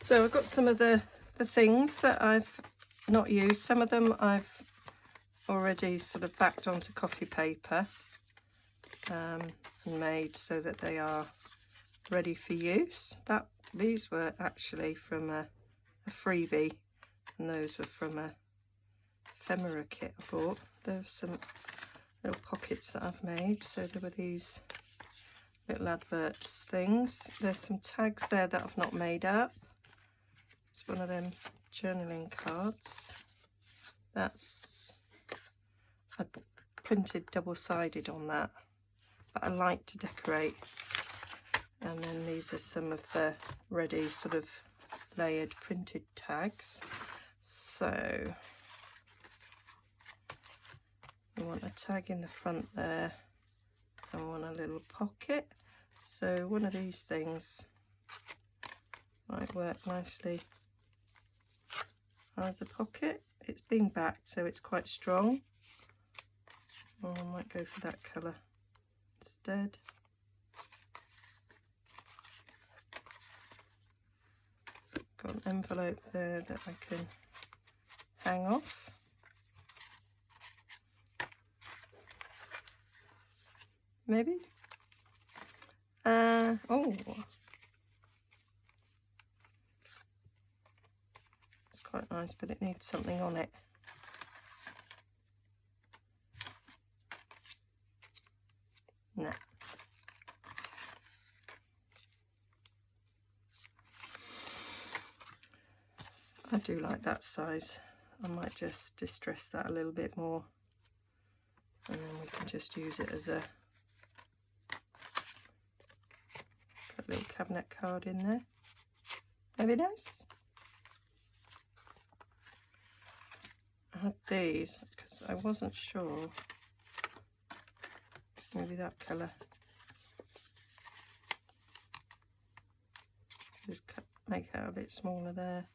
So I've got some of the things that I've not used. Some of them I've already sort of backed onto coffee paper and made so that they are ready for use. These were actually from a freebie, and those were from a ephemera kit I bought. There were some little pockets that I've made. So there were these little adverts things. There's some tags there that I've not made up. It's one of them journaling cards. I printed double-sided on that, but I like to decorate. And then these are some of the ready sort of layered printed tags. So we want a tag in the front there, and we want a little pocket. So one of these things might work nicely as a pocket. It's been backed, so it's quite strong. Or I might go for that colour instead. Got an envelope there that I can hang off. Maybe. Oh, it's quite nice, but it needs something on it. No. I do like that size. I might just distress that a little bit more, and then we can just use it as a little cabinet card in there. Very nice. I had these because I wasn't sure. Maybe that colour. Just make it a bit smaller there.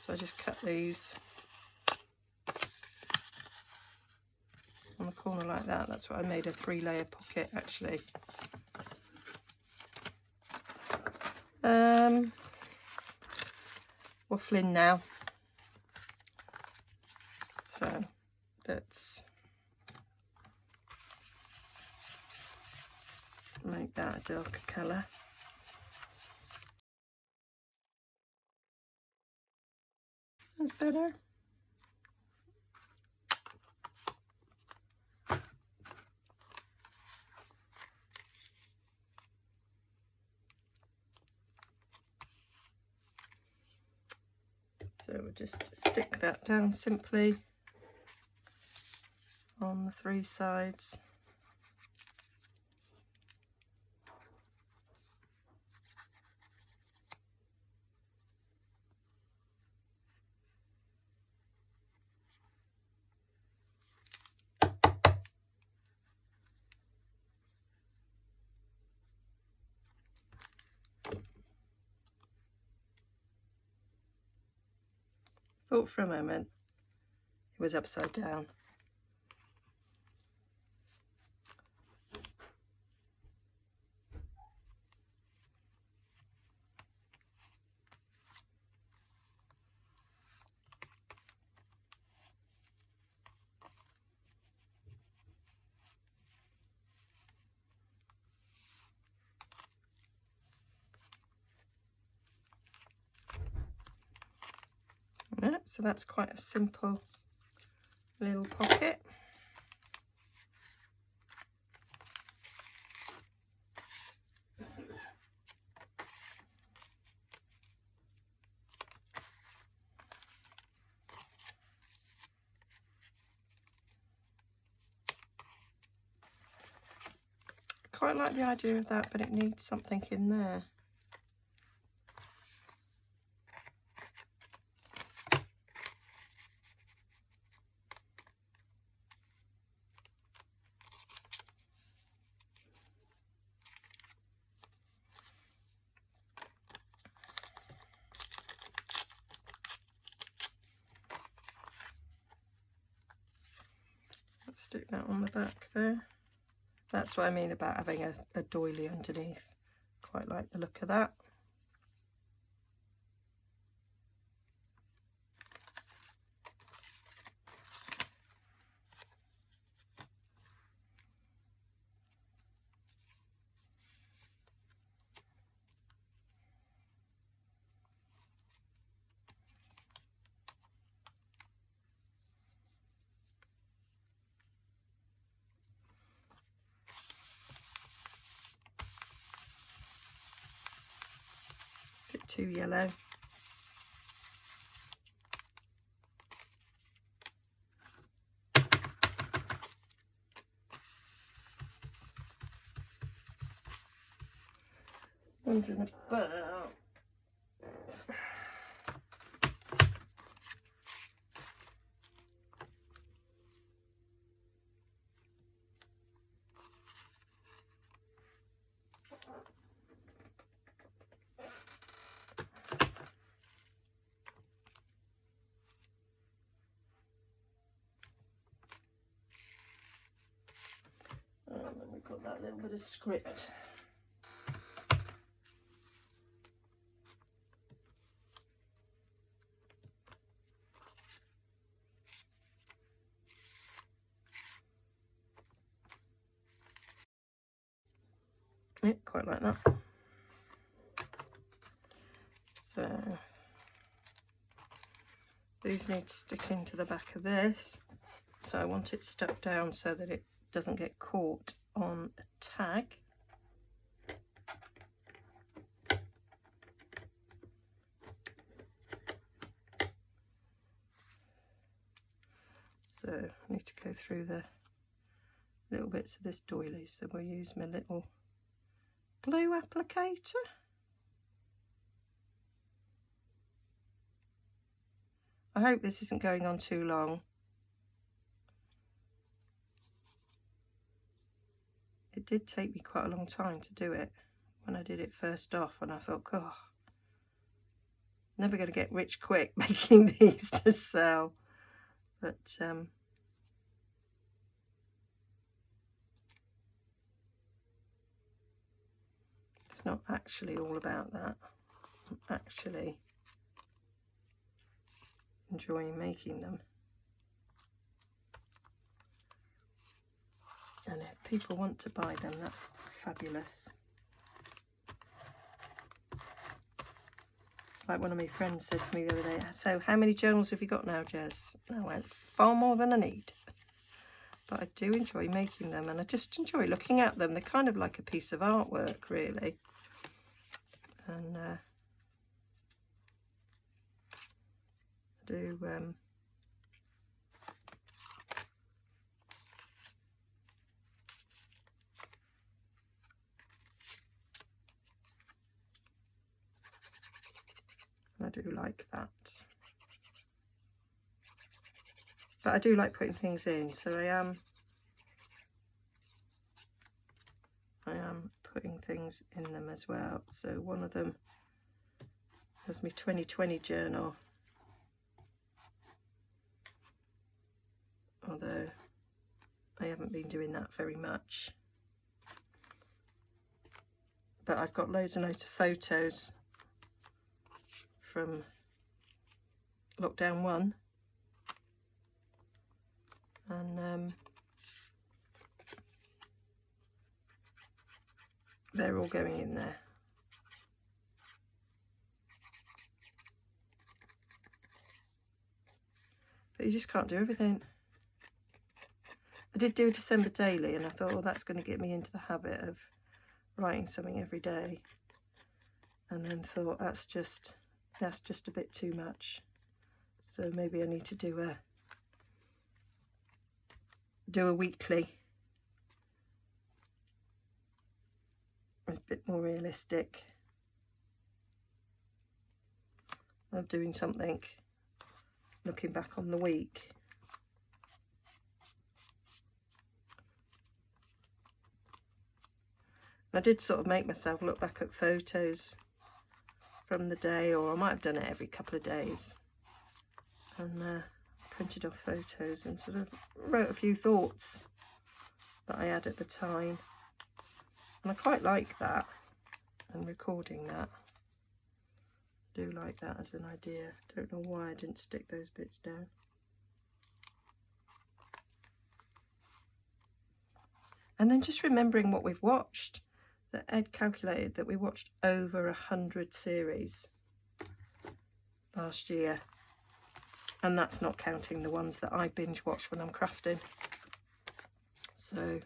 So I just cut these on the corner like that. That's what I made a 3-layer pocket actually. Waffling now. So let's make that a darker colour. That's better. So we'll just stick that down simply on the 3 sides. Thought for a moment it was upside down. Yeah, so that's quite a simple little pocket. Quite like the idea of that, but it needs something in there. Let's stick that on the back there. That's what I mean about having a doily underneath. Quite like the look of that. Bit too yellow. Wondering about and then we've got that little bit of script. Yeah, quite like that. So these need sticking to the back of this. So I want it stuck down so that it doesn't get caught on a tag. So I need to go through the little bits of this doily, so we'll use my little glue applicator. I hope this isn't going on too long. It did take me quite a long time to do it when I did it first off, and I thought, oh, never going to get rich quick making these to sell. But it's not actually all about that. I'm actually enjoying making them. And if people want to buy them, that's fabulous. Like one of my friends said to me the other day, so how many journals have you got now, Jez? And I went, far more than I need. But I do enjoy making them, and I just enjoy looking at them. They're kind of like a piece of artwork, really. And I do like that. But I do like putting things in, so I am putting things in them as well. So one of them was my 2020 journal, although I haven't been doing that very much. But I've got loads and loads of photos from lockdown 1, and they're all going in there. But you just can't do everything. I did do a December daily, and I thought, well, that's going to get me into the habit of writing something every day, and then thought that's just a bit too much. So maybe I need to do a weekly, a bit more realistic, of doing something, looking back on the week. I did sort of make myself look back at photos from the day, or I might have done it every couple of days, and printed off photos and sort of wrote a few thoughts that I had at the time, and I quite like that. and recording that. I do like that as an idea. Don't know why I didn't stick those bits down. And then just remembering what we've watched. That Ed calculated that we watched over 100 series last year. And that's not counting the ones that I binge watch when I'm crafting. So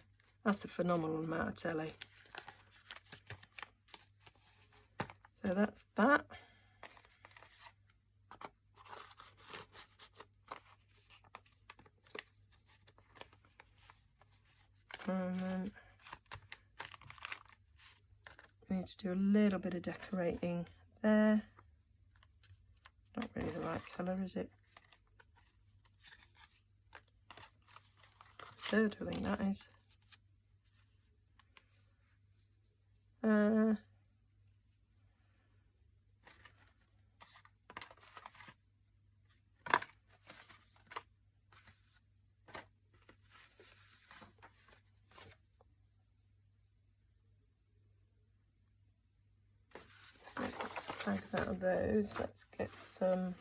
that's a phenomenal amount of telly. So that's that. And then we need to do a little bit of decorating there. It's not really the right colour, is it? Third, I think that is. Tags out of those. Let's get some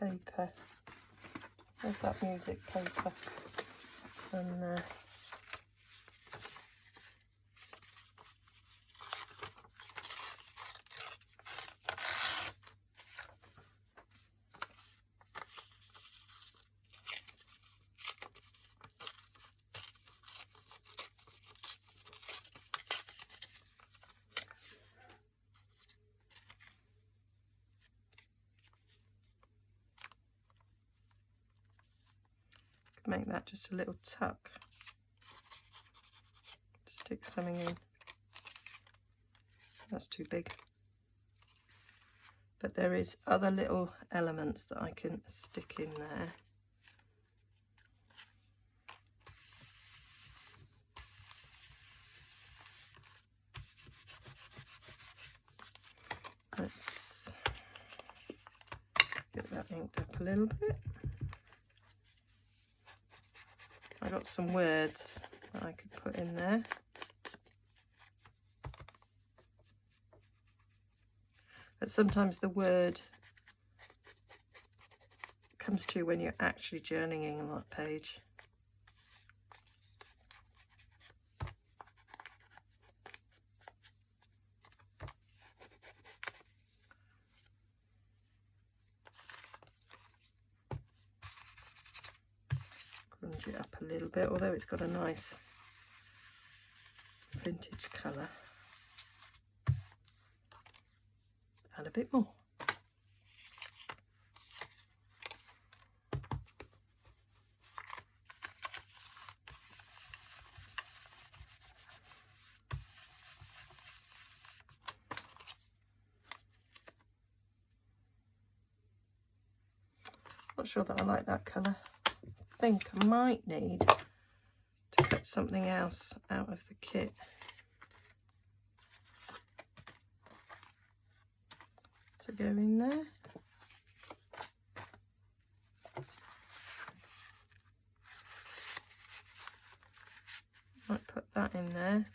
paper. Where's that music paper? And make that just a little tuck. Stick something in. That's too big. But there is other little elements that I can stick in there. Let's get that inked up a little bit. I got some words that I could put in there. But sometimes the word comes to you when you're actually journeying on that page. Grunge it up a little bit, although it's got a nice vintage colour. Add a bit more. Not sure that I like that colour. I think I might need to cut something else out of the kit. To go in there. Might put that in there.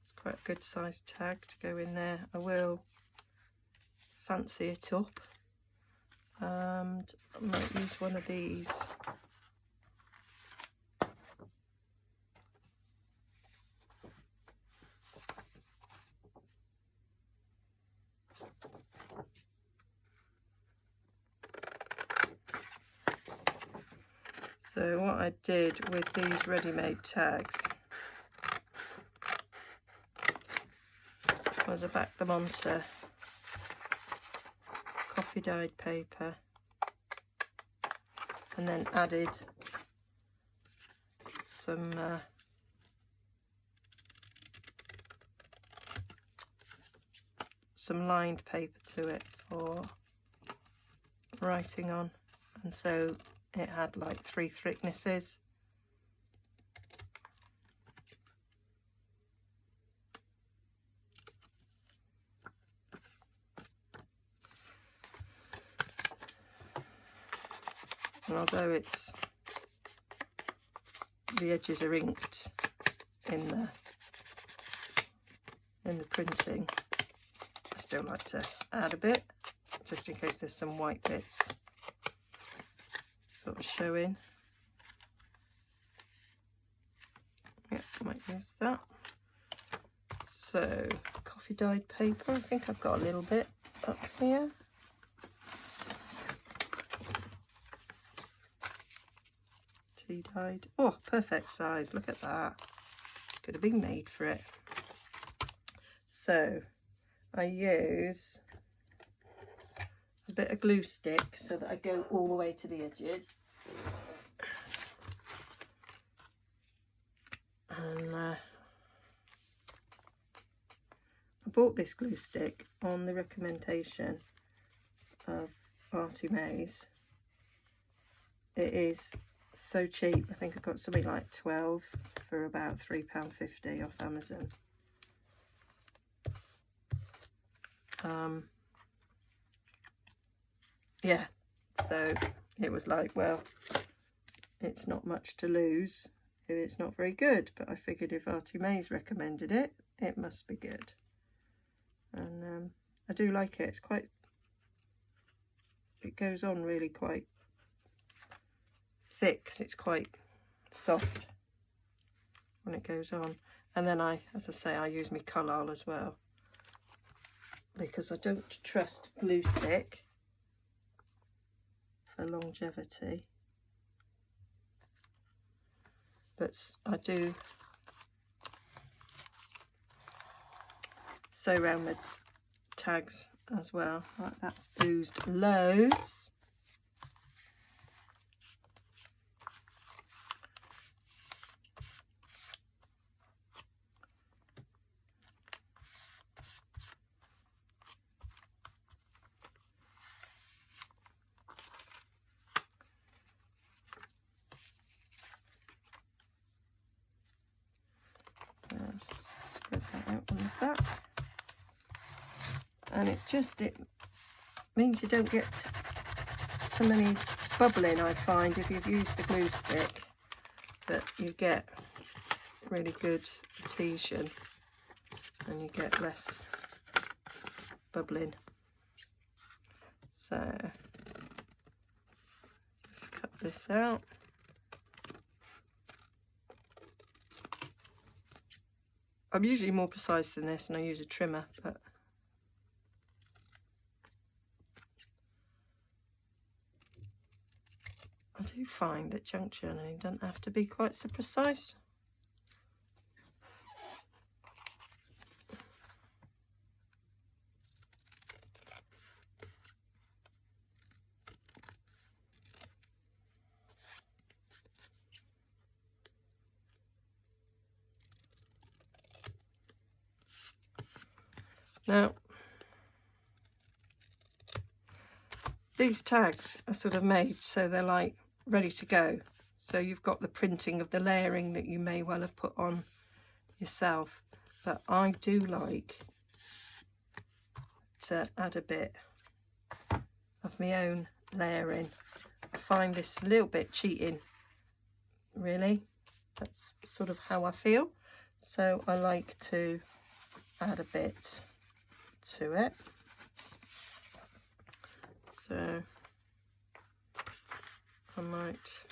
It's quite a good sized tag to go in there. I will fancy it up. And I might use one of these. So what I did with these ready-made tags was I backed them onto coffee dyed paper and then added some lined paper to it for writing on, and so it had like 3 thicknesses. And although the edges are inked in in the printing, I still like to add a bit, just in case there's some white bits sort of showing. Yeah, I might use that. So, coffee dyed paper, I think I've got a little bit up here. Tea dyed, oh, perfect size, look at that. Could have been made for it. So, I use a bit of glue stick so that I go all the way to the edges. And I bought this glue stick on the recommendation of Artie Mays. It is so cheap. I think I got something like 12 for about £3.50 off Amazon. Yeah, so it was like, well, it's not much to lose. It's not very good, but I figured if Artie Mays recommended it, it must be good. And I do like it. It's quite, it goes on really quite thick, 'cause it's quite soft when it goes on. And then as I say, I use my Collall as well, because I don't trust glue stick for longevity. But I do sew around the tags as well. Right, that's oozed loads. Spread that out on the back, and it means you don't get so many bubbling, I find, if you've used the glue stick, but you get really good adhesion and you get less bubbling. So just cut this out. I'm usually more precise than this, and I use a trimmer, but I do find that junk journaling doesn't have to be quite so precise. Now, these tags are sort of made so they're like ready to go. So you've got the printing of the layering that you may well have put on yourself. But I do like to add a bit of my own layering. I find this a little bit cheating, really. That's sort of how I feel. So I like to add a bit to it. So I might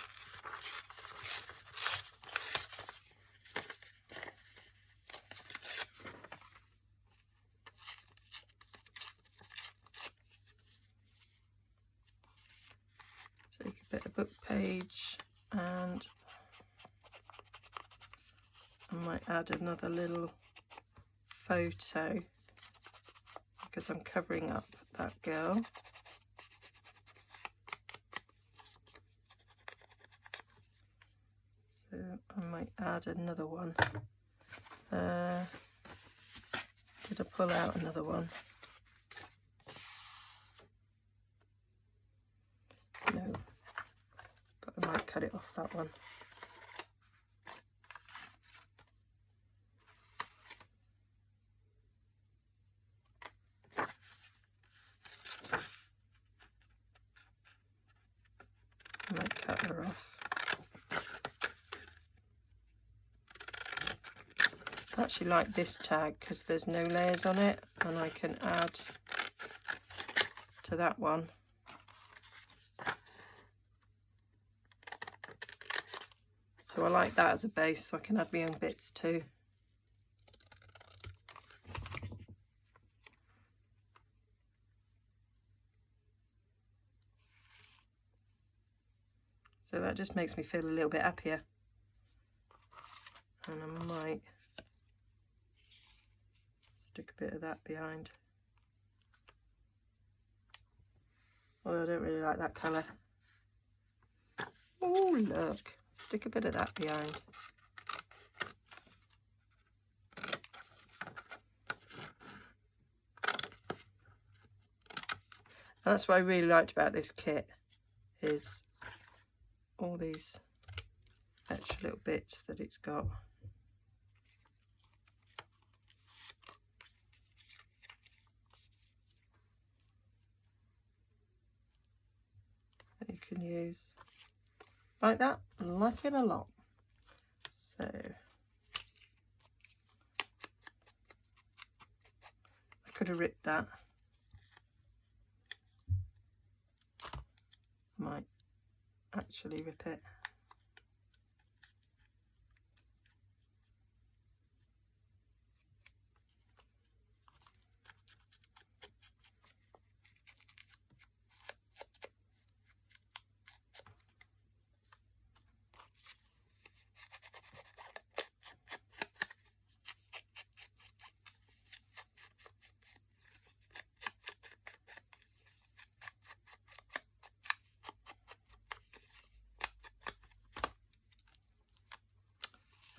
take a bit of book page, and I might add another little photo, because I'm covering up that girl. So I might add another one. Did I pull out another one? No, but I might cut it off that one. I might cut her off. I actually like this tag because there's no layers on it, and I can add to that one. So I like that as a base, so I can add my own bits too. So that just makes me feel a little bit happier. And I might stick a bit of that behind. Although I don't really like that colour. Oh, look. Stick a bit of that behind. And that's what I really liked about this kit, is all these extra little bits that it's got. That you can use like that. I like it a lot. So I could have ripped that. I might actually rip it.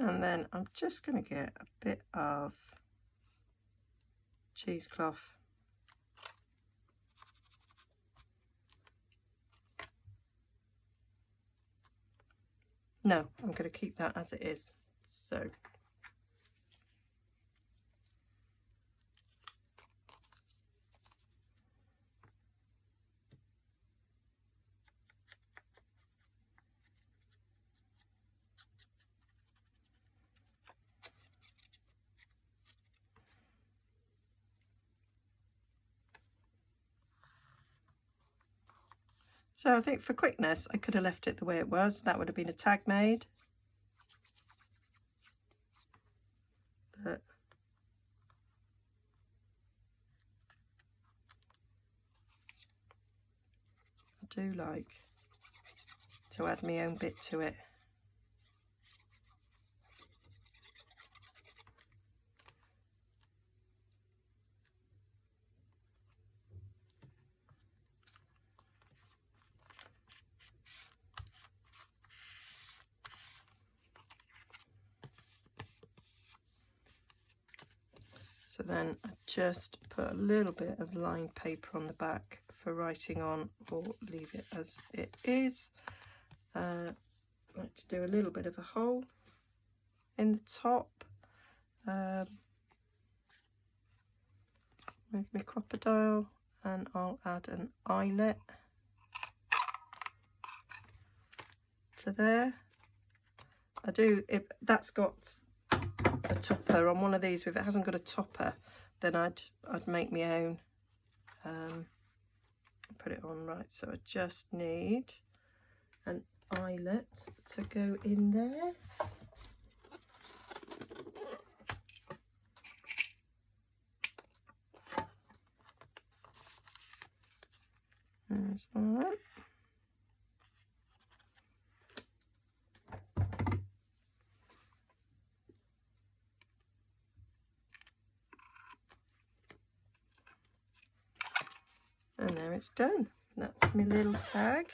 And then I'm just going to get a bit of cheesecloth. No, I'm going to keep that as it is. So I think for quickness, I could have left it the way it was. That would have been a tag made. But I do like to add my own bit to it. So then I just put a little bit of lined paper on the back for writing on, or leave it as it is. I like to do a little bit of a hole in the top with my crocodile, and I'll add an eyelet to there. I do, if that's got a topper on one of these, if it hasn't got a topper, then I'd make my own, put it on. Right, so I just need an eyelet to go in there. There's one. And there it's done. That's my little tag.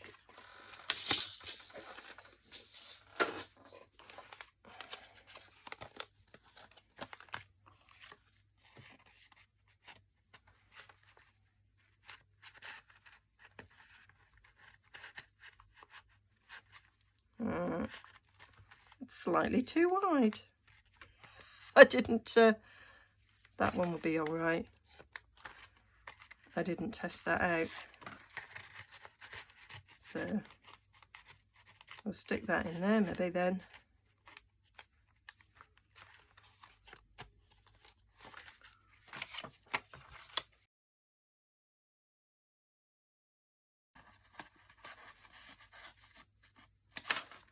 It's slightly too wide. I didn't, that one will be all right. I didn't test that out. So I'll stick that in there maybe then.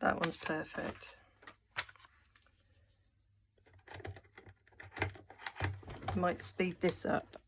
that one's perfect. Might speed this up.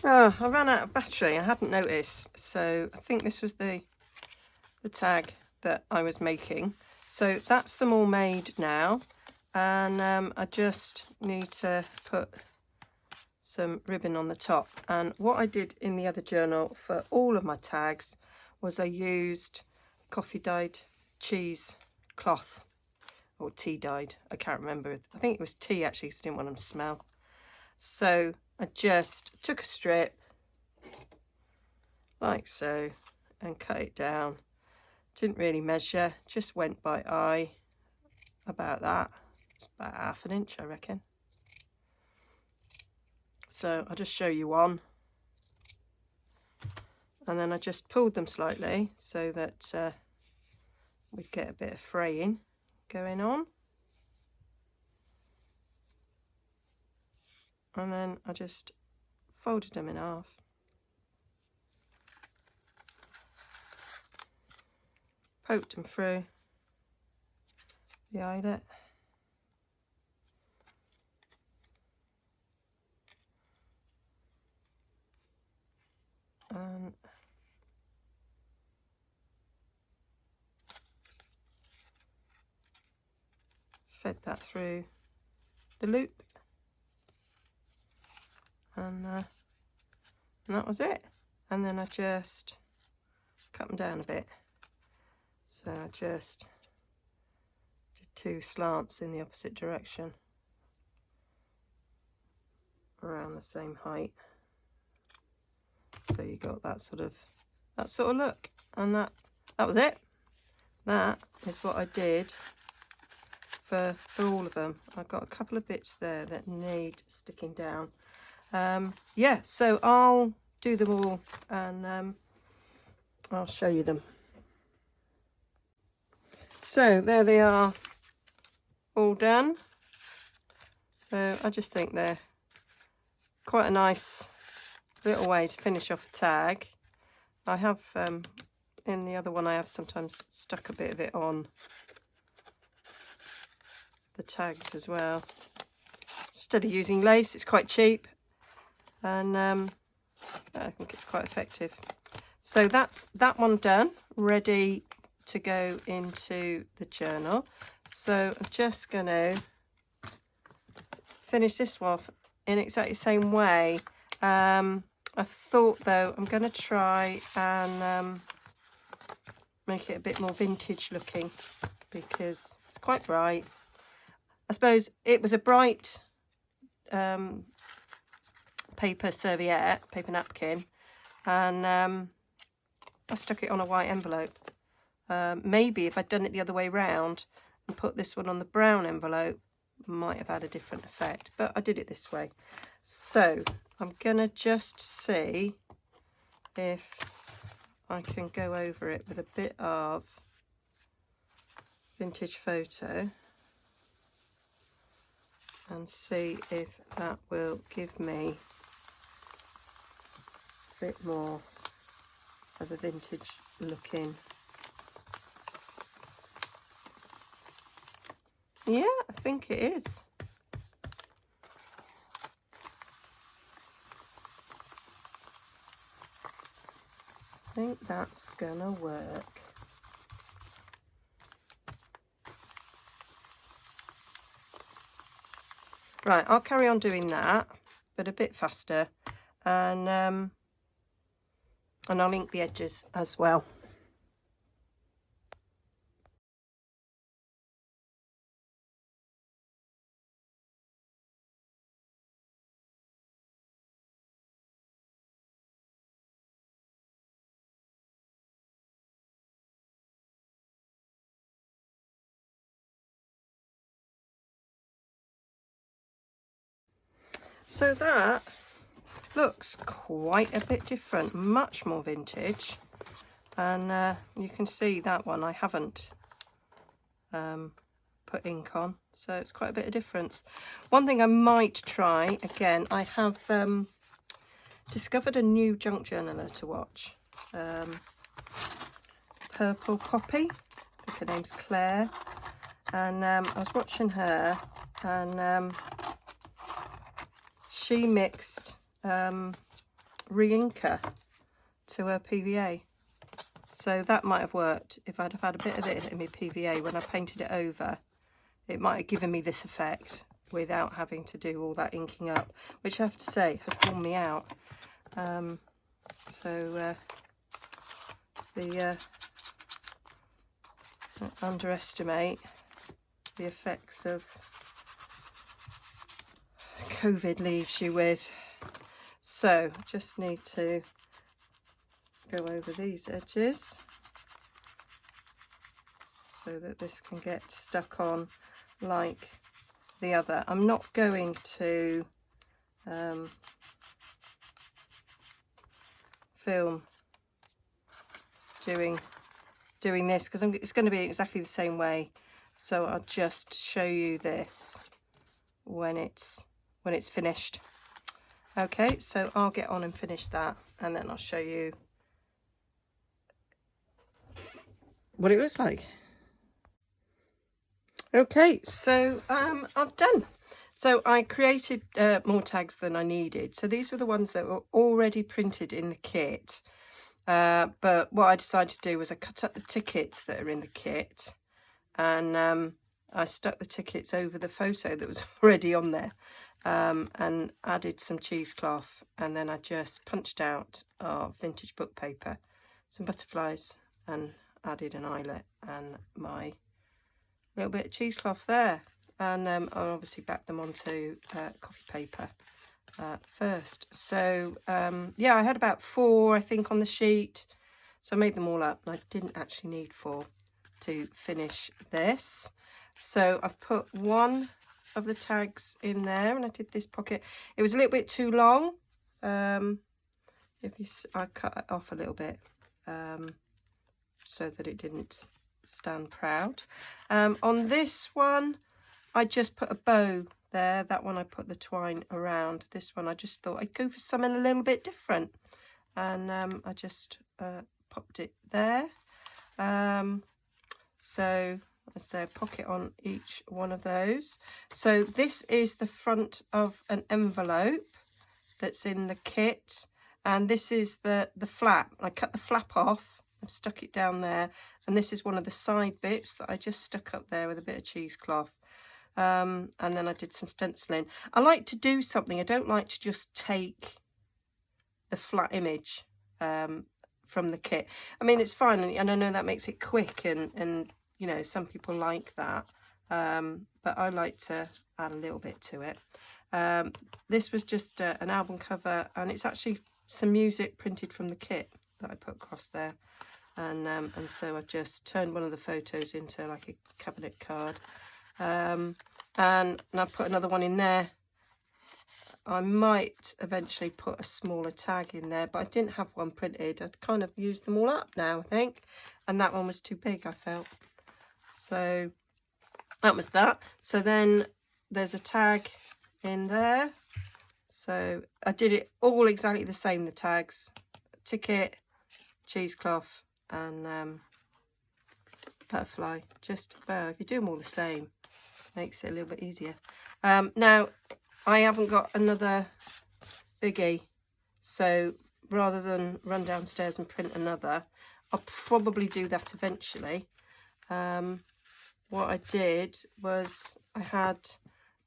Oh, I ran out of battery. I hadn't noticed. So I think this was the tag that I was making. So that's them all made now. And I just need to put some ribbon on the top. And what I did in the other journal for all of my tags was I used coffee dyed cheese cloth, or tea dyed. I can't remember. I think it was tea actually, because I didn't want them to smell. So I just took a strip like so and cut it down. Didn't really measure, just went by eye, about that. It's about 1/2 inch, I reckon. So I'll just show you one. And then I just pulled them slightly so that we'd get a bit of fraying going on. And then I just folded them in half. Poked them through the eyelet. And fed that through the loop. And that was it. And then I just cut them down a bit. So I just did 2 slants in the opposite direction around the same height. So you got that sort of look. And that was it. That is what I did for all of them. I've got a couple of bits there that need sticking down. Yeah, so I'll do them all and I'll show you them. So there they are, all done. So I just think they're quite a nice little way to finish off a tag. I have in the other one I have sometimes stuck a bit of it on the tags as well. Instead of using lace, it's quite cheap, and I think it's quite effective. So that's that one done, ready to go into the journal. So I'm just going to finish this one off in exactly the same way. I thought though I'm going to try and make it a bit more vintage looking, because it's quite bright. I suppose it was a bright paper serviette, paper napkin, and I stuck it on a white envelope. Maybe if I'd done it the other way round and put this one on the brown envelope, might have had a different effect, but I did it this way. So I'm gonna just see if I can go over it with a bit of vintage photo and see if that will give me a bit more of a vintage looking. Yeah, I think it is. think that's gonna work. Right, I'll carry on doing that, but a bit faster, and I'll ink the edges as well. So that looks quite a bit different, much more vintage, and you can see that one I haven't put ink on, so it's quite a bit of difference. One thing I might try again, I have discovered a new junk journaler to watch, Purple Poppy, I think her name's Claire, and I was watching her, and she mixed re-inker to her PVA, so that might have worked. If I'd have had a bit of it in my PVA when I painted it over, it might have given me this effect without having to do all that inking up, which I have to say has worn me out. Underestimate the effects of COVID leaves you with. So just need to go over these edges so that this can get stuck on like the other. I'm not going to film doing this because it's going to be exactly the same way, so I'll just show you this when it's finished. Okay, so I'll get on and finish that, and then I'll show you what it looks like. Okay, so I've done. So I created more tags than I needed. So these were the ones that were already printed in the kit. But what I decided to do was I cut up the tickets that are in the kit, and I stuck the tickets over the photo that was already on there, and added some cheesecloth, and then I just punched out our vintage book paper, some butterflies, and added an eyelet and my little bit of cheesecloth there, and I obviously backed them onto coffee paper first. So yeah, I had about 4 I think on the sheet, so I made them all up, and I didn't actually need 4 to finish this. So I've put one of the tags in there, and I did this pocket. It was a little bit too long. I cut it off a little bit so that it didn't stand proud. On this one I just put a bow there. That one I put the twine around. This one I just thought I'd go for something a little bit different, and I just popped it there. So I say a pocket on each one of those. So this is the front of an envelope that's in the kit, and this is the flap. I cut the flap off, I've stuck it down there, and this is one of the side bits that I just stuck up there with a bit of cheesecloth. And then I did some stenciling. I like to do something. I don't like to just take the flat image from the kit. I mean, it's fine, and I know that makes it quick, and you know, some people like that, but I like to add a little bit to it. This was just an album cover, and it's actually some music printed from the kit that I put across there, and so I've just turned one of the photos into like a cabinet card, and I've put another one in there. I might eventually put a smaller tag in there, but I didn't have one printed. I'd kind of used them all up now, I think, and that one was too big, I felt. So that was that. So then there's a tag in there. So I did it all exactly the same, the tags, ticket, cheesecloth, and butterfly. Just if you do them all the same, makes it a little bit easier. Now I haven't got another biggie, so rather than run downstairs and print another. I'll probably do that eventually. What I did was I had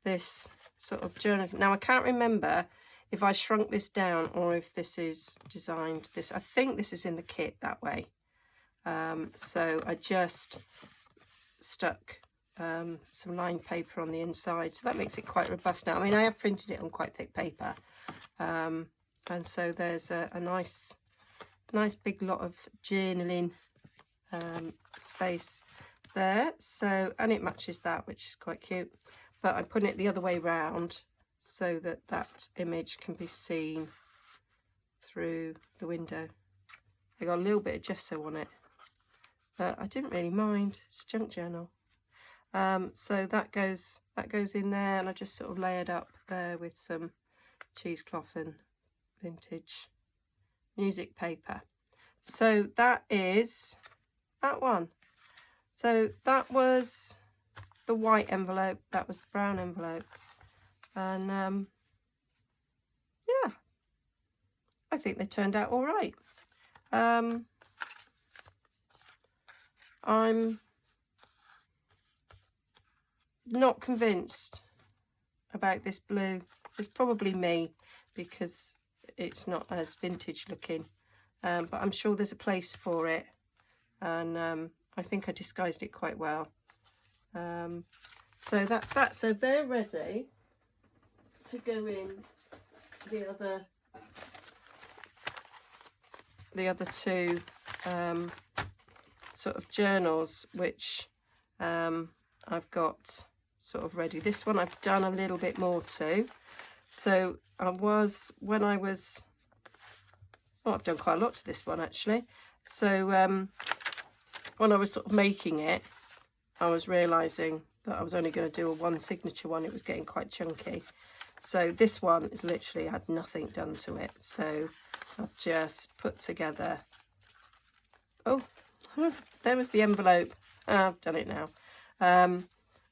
this sort of journal. Now I can't remember if I shrunk this down or if this is designed this. I think this is in the kit that way. So I just stuck some lined paper on the inside, so that makes it quite robust now. I mean, I have printed it on quite thick paper, and so there's a nice big lot of journaling space there. So, and it matches that, which is quite cute. But I'm putting it the other way round so that that image can be seen through the window. I got a little bit of gesso on it, but I didn't really mind. It's a junk journal. So that goes in there, and I just sort of layered up there with some cheesecloth and vintage music paper. So that is that one. So that was the white envelope, that was the brown envelope, and yeah, I think they turned out all right. I'm not convinced about this blue. It's probably me because it's not as vintage looking, but I'm sure there's a place for it, and I think I disguised it quite well. So that's that. So they're ready to go in the other two sort of journals, which I've got sort of ready. This one I've done a little bit more to. So I've done quite a lot to this one actually. So when I was sort of making it, I was realising that I was only going to do a one signature one. It was getting quite chunky. So this one is literally had nothing done to it. So I've just put together, oh, there was the envelope. I've done it now.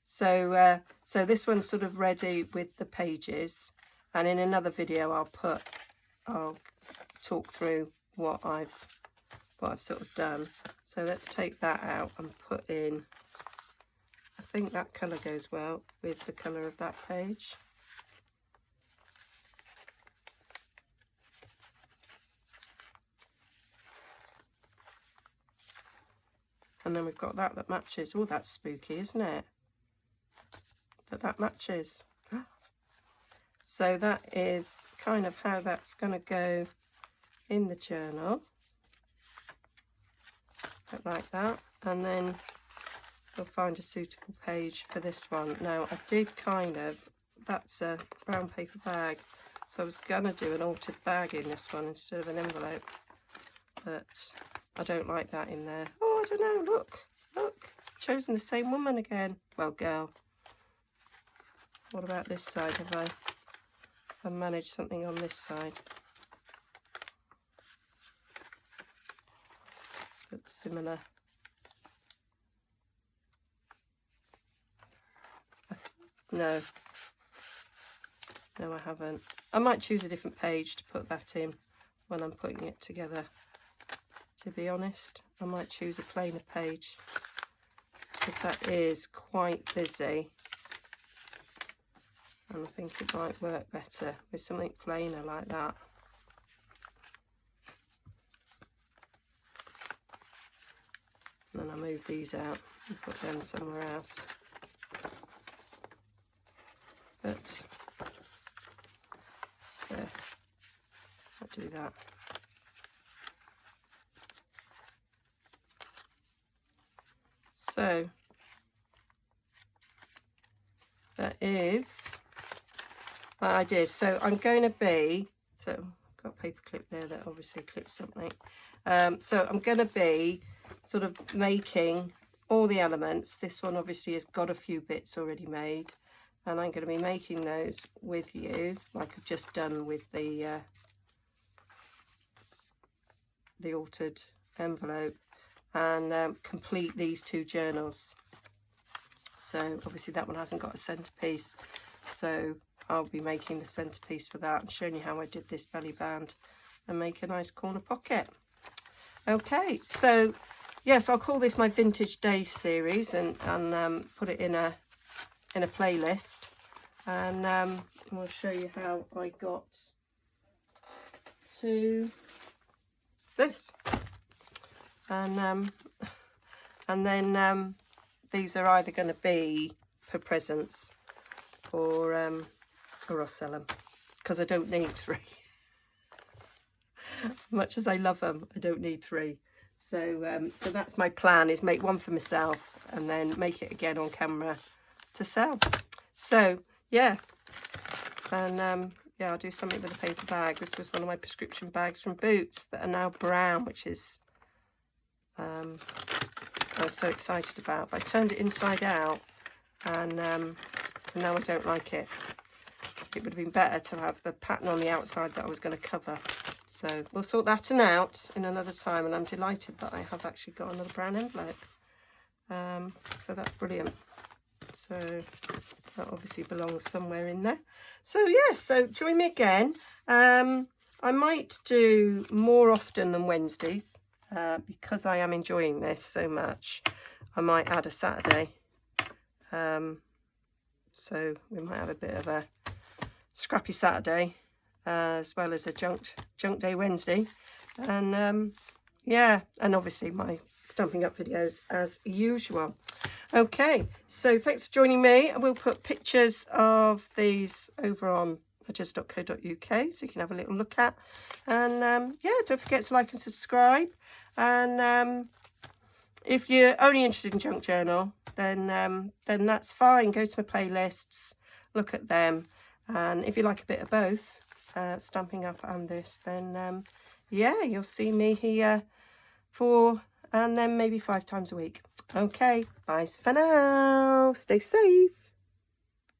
So this one's sort of ready with the pages, and in another video I'll talk through what I've sort of done. So let's take that out and put in, I think that colour goes well with the colour of that page. And then we've got that matches. Oh, that's spooky, isn't it? That matches. So that is kind of how that's going to go in the journal. Like that. And then we'll find a suitable page for this one. Now, I did that's a brown paper bag. So I was going to do an altered bag in this one instead of an envelope. But I don't like that in there. Oh, I don't know. Look. Chosen the same woman again. Well, girl. What about this side? Have I managed something on this side? That's similar. No, I haven't. I might choose a different page to put that in when I'm putting it together. To be honest, I might choose a plainer page because that is quite busy, and I think it might work better with something plainer like that. And then I move these out and put them somewhere else. But there, I'll do that. So that is my idea. So I'm going to be, so I've got a paper clip there that obviously clips something. So I'm going to be sort of making all the elements. This one obviously has got a few bits already made, and I'm going to be making those with you like I've just done with the altered envelope, and complete these two journals. So obviously that one hasn't got a centerpiece, so I'll be making the centerpiece for that and showing you how I did this belly band and make a nice corner pocket. Okay, so yes, I'll call this my Vintage Days series, and put it in a playlist, and I'll show you how I got to this, and then these are either going to be for presents, or I'll sell them, because I don't need 3. Much as I love them, I don't need 3. So so that's my plan, is make one for myself and then make it again on camera to sell. So yeah, and yeah, I'll do something with a paper bag. This was one of my prescription bags from Boots that are now brown, which is I was so excited about. But I turned it inside out, and now I don't like it. It would have been better to have the pattern on the outside that I was going to cover. So we'll sort that out in another time, and I'm delighted that I have actually got another brown envelope. So that's brilliant. So that obviously belongs somewhere in there. So yeah, so join me again. I might do more often than Wednesdays, because I am enjoying this so much. I might add a Saturday. So we might have a bit of a scrappy Saturday, as well as a junk day Wednesday, and yeah, and obviously my Stampin' Up videos as usual. Okay, so thanks for joining me. I will put pictures of these over on nigezza.co.uk, so you can have a little look at, and yeah, don't forget to like and subscribe, and if you're only interested in junk journal, then that's fine. Go to my playlists, look at them. And if you like a bit of both, Stampin' Up and this, then yeah, you'll see me here 4 and then maybe 5 times a week. Okay, bye for now. Stay safe.